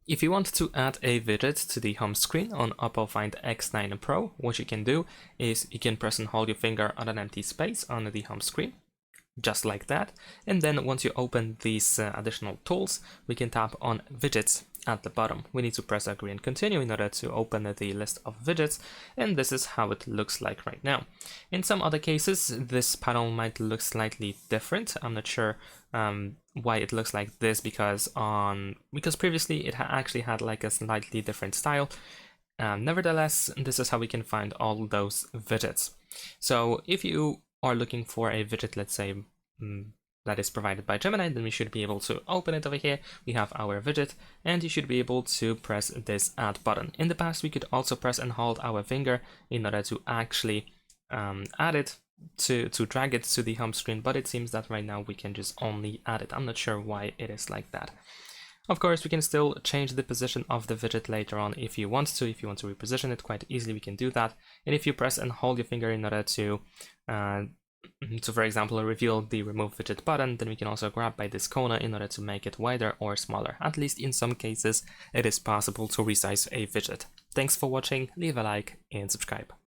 If you want to add a widget to the home screen on OPPO Find X9 Pro, what you can do is you can press and hold your finger on an empty space on the home screen, just like that. And then once you open these additional tools, we can tap on Widgets at the bottom. We need to press agree and continue in order to open the list of widgets, and this is how it looks like right now. In some other cases, this panel might look slightly different. I'm not sure why it looks like this, because previously it actually had like a slightly different style. Nevertheless, this is how we can find all those widgets. So if you are looking for a widget, let's say that is provided by Gemini, then we should be able to open it over here. We have our widget, and you should be able to press this add button. In the past, we could also press and hold our finger in order to actually add it, to drag it to the home screen, but it seems that right now we can just only add it. I'm not sure why it is like that. Of course, we can still change the position of the widget later on if you want to. If you want to reposition it quite easily, we can do that. And if you press and hold your finger in order to for example, reveal the remove widget button, then we can also grab by this corner in order to make it wider or smaller. At least in some cases, it is possible to resize a widget. Thanks for watching, leave a like and subscribe.